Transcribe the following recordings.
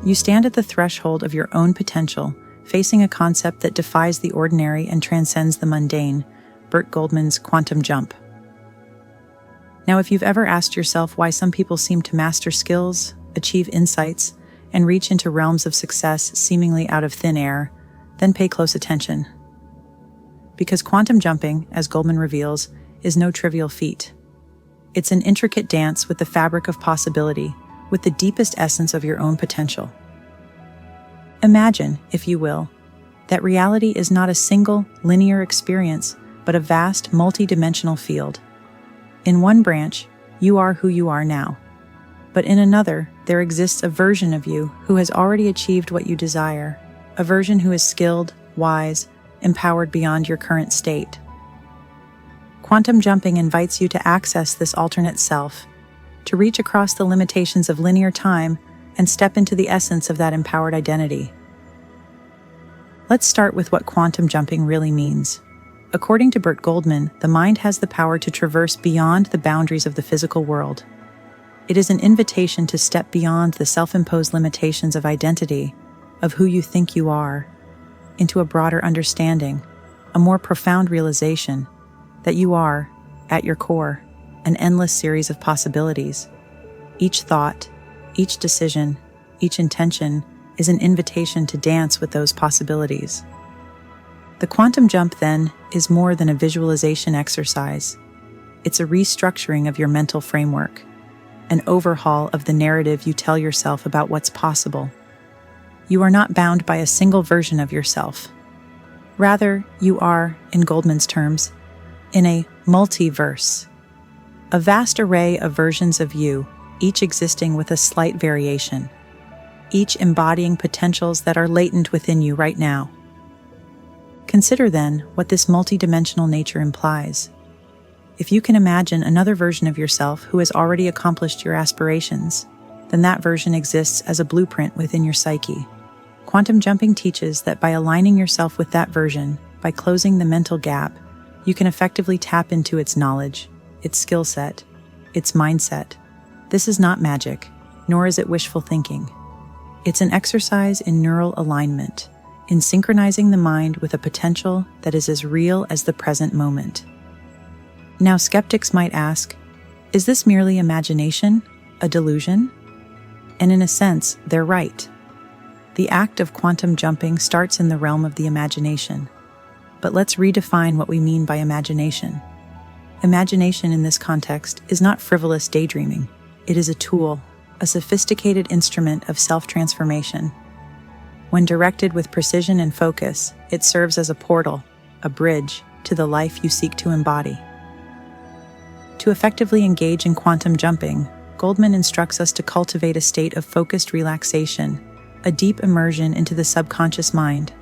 You stand at the threshold of your own potential, facing a concept that defies the ordinary and transcends the mundane, Burt Goldman's quantum jump. Now, if you've ever asked yourself why some people seem to master skills, achieve insights, and reach into realms of success seemingly out of thin air, then pay close attention. Because quantum jumping, as Goldman reveals, is no trivial feat. It's an intricate dance with the fabric of possibility, with the deepest essence of your own potential. Imagine, if you will, that reality is not a single, linear experience, but a vast, multi-dimensional field. In one branch, you are who you are now. But in another, there exists a version of you who has already achieved what you desire, a version who is skilled, wise, empowered beyond your current state. Quantum jumping invites you to access this alternate self, to reach across the limitations of linear time and step into the essence of that empowered identity. Let's start with what quantum jumping really means. According to Burt Goldman, the mind has the power to traverse beyond the boundaries of the physical world. It is an invitation to step beyond the self-imposed limitations of identity, of who you think you are, into a broader understanding, a more profound realization that you are, at your core, an endless series of possibilities. Each thought, each decision, each intention is an invitation to dance with those possibilities. The quantum jump, then, is more than a visualization exercise. It's a restructuring of your mental framework, an overhaul of the narrative you tell yourself about what's possible. You are not bound by a single version of yourself. Rather, you are, in Goldman's terms, in a multiverse, a vast array of versions of you, each existing with a slight variation, each embodying potentials that are latent within you right now. Consider then what this multidimensional nature implies. If you can imagine another version of yourself who has already accomplished your aspirations, then that version exists as a blueprint within your psyche. Quantum jumping teaches that by aligning yourself with that version, by closing the mental gap, you can effectively tap into its knowledge, its skill set, its mindset. This is not magic, nor is it wishful thinking. It's an exercise in neural alignment, in synchronizing the mind with a potential that is as real as the present moment. Now, skeptics might ask, is this merely imagination, a delusion? And in a sense, they're right. The act of quantum jumping starts in the realm of the imagination. But let's redefine what we mean by imagination. Imagination in this context is not frivolous daydreaming. It is a tool, a sophisticated instrument of self-transformation. When directed with precision and focus, it serves as a portal, a bridge, to the life you seek to embody. To effectively engage in quantum jumping, Goldman instructs us to cultivate a state of focused relaxation, a deep immersion into the subconscious mind.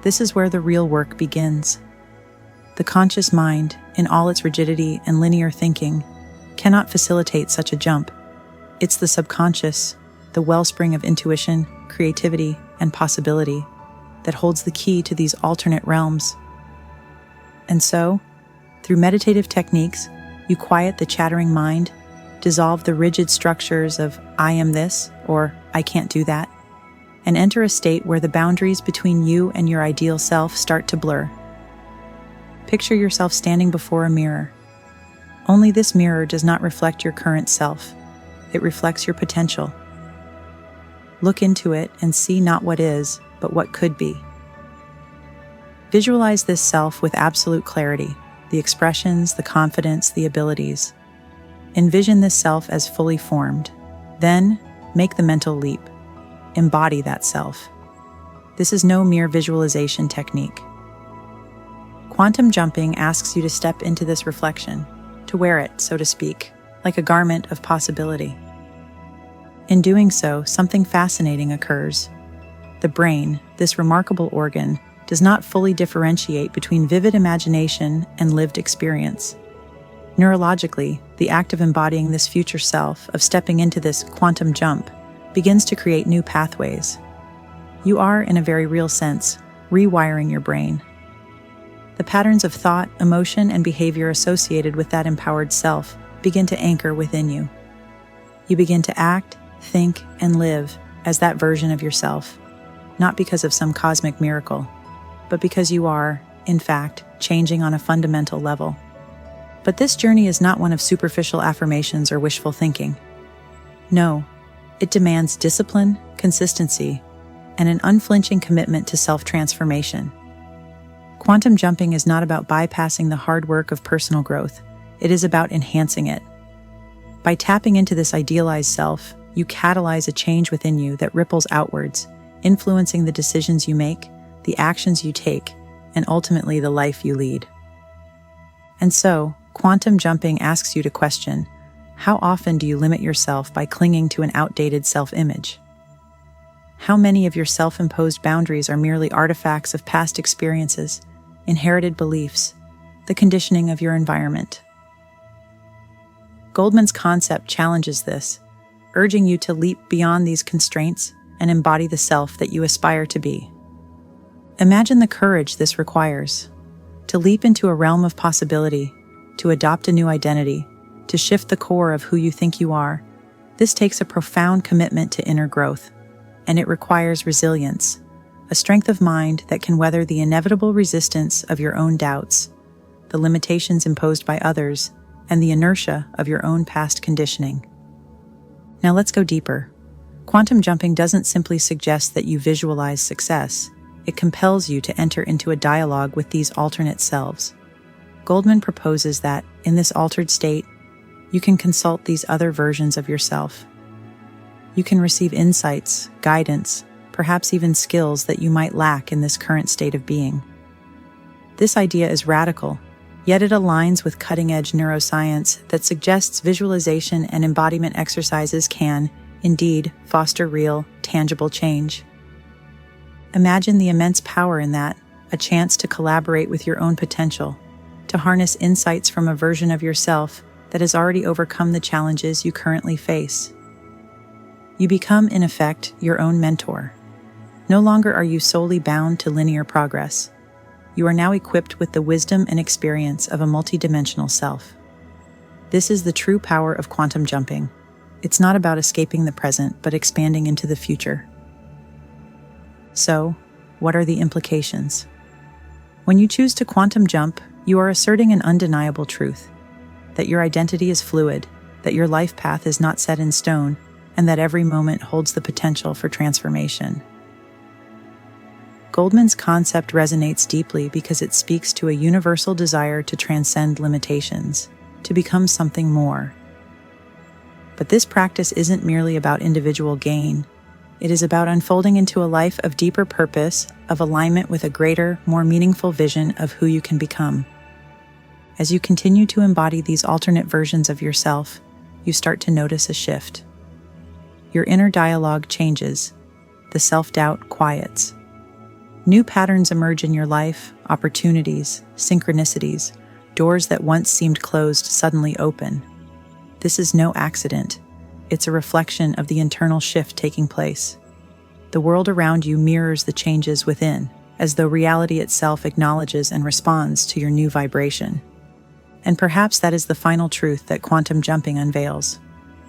This is where the real work begins. The conscious mind, in all its rigidity and linear thinking, cannot facilitate such a jump. It's the subconscious, the wellspring of intuition, creativity, and possibility, that holds the key to these alternate realms. And so, through meditative techniques, you quiet the chattering mind, dissolve the rigid structures of I am this or I can't do that, and enter a state where the boundaries between you and your ideal self start to blur. Picture yourself standing before a mirror. Only this mirror does not reflect your current self. It reflects your potential. Look into it and see not what is, but what could be. Visualize this self with absolute clarity, the expressions, the confidence, the abilities. Envision this self as fully formed. Then, make the mental leap. Embody that self. This is no mere visualization technique. Quantum jumping asks you to step into this reflection, to wear it, so to speak, like a garment of possibility. In doing so, something fascinating occurs. The brain, this remarkable organ, does not fully differentiate between vivid imagination and lived experience. Neurologically, the act of embodying this future self, of stepping into this quantum jump, begins to create new pathways. You are, in a very real sense, rewiring your brain. The patterns of thought, emotion, and behavior associated with that empowered self begin to anchor within you. You begin to act, think, and live as that version of yourself, not because of some cosmic miracle, but because you are, in fact, changing on a fundamental level. But this journey is not one of superficial affirmations or wishful thinking. No, it demands discipline, consistency, and an unflinching commitment to self-transformation. Quantum jumping is not about bypassing the hard work of personal growth. It is about enhancing it. By tapping into this idealized self, you catalyze a change within you that ripples outwards, influencing the decisions you make, the actions you take, and ultimately the life you lead. And so, quantum jumping asks you to question, how often do you limit yourself by clinging to an outdated self-image? How many of your self-imposed boundaries are merely artifacts of past experiences, inherited beliefs, the conditioning of your environment? Goldman's concept challenges this, urging you to leap beyond these constraints and embody the self that you aspire to be. Imagine the courage this requires, to leap into a realm of possibility, to adopt a new identity, to shift the core of who you think you are. This takes a profound commitment to inner growth, and it requires resilience, a strength of mind that can weather the inevitable resistance of your own doubts, the limitations imposed by others, and the inertia of your own past conditioning. Now let's go deeper. Quantum jumping doesn't simply suggest that you visualize success. It compels you to enter into a dialogue with these alternate selves. Goldman proposes that, in this altered state, you can consult these other versions of yourself. You can receive insights, guidance, perhaps even skills that you might lack in this current state of being. This idea is radical, yet it aligns with cutting-edge neuroscience that suggests visualization and embodiment exercises can, indeed, foster real, tangible change. Imagine the immense power in that, a chance to collaborate with your own potential, to harness insights from a version of yourself that has already overcome the challenges you currently face. You become, in effect, your own mentor. No longer are you solely bound to linear progress. You are now equipped with the wisdom and experience of a multidimensional self. This is the true power of quantum jumping. It's not about escaping the present, but expanding into the future. So, what are the implications? When you choose to quantum jump, you are asserting an undeniable truth, that your identity is fluid, that your life path is not set in stone, and that every moment holds the potential for transformation. Goldman's concept resonates deeply because it speaks to a universal desire to transcend limitations, to become something more. But this practice isn't merely about individual gain. It is about unfolding into a life of deeper purpose, of alignment with a greater, more meaningful vision of who you can become. As you continue to embody these alternate versions of yourself, you start to notice a shift. Your inner dialogue changes. The self-doubt quiets. New patterns emerge in your life, opportunities, synchronicities, doors that once seemed closed suddenly open. This is no accident. It's a reflection of the internal shift taking place. The world around you mirrors the changes within, as though reality itself acknowledges and responds to your new vibration. And perhaps that is the final truth that quantum jumping unveils.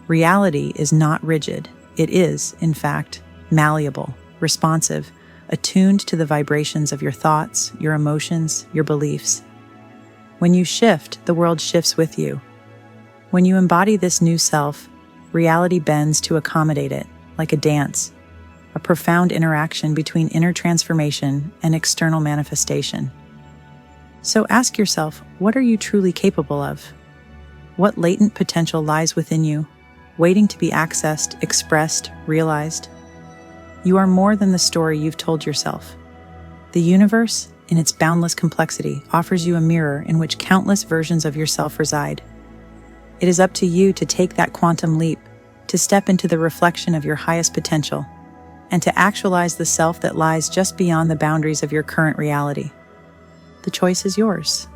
Reality is not rigid. It is, in fact, malleable, responsive, attuned to the vibrations of your thoughts, your emotions, your beliefs. When you shift, the world shifts with you. When you embody this new self, reality bends to accommodate it, like a dance, a profound interaction between inner transformation and external manifestation. So ask yourself, what are you truly capable of? What latent potential lies within you, waiting to be accessed, expressed, realized? You are more than the story you've told yourself. The universe, in its boundless complexity, offers you a mirror in which countless versions of yourself reside. It is up to you to take that quantum leap, to step into the reflection of your highest potential, and to actualize the self that lies just beyond the boundaries of your current reality. The choice is yours.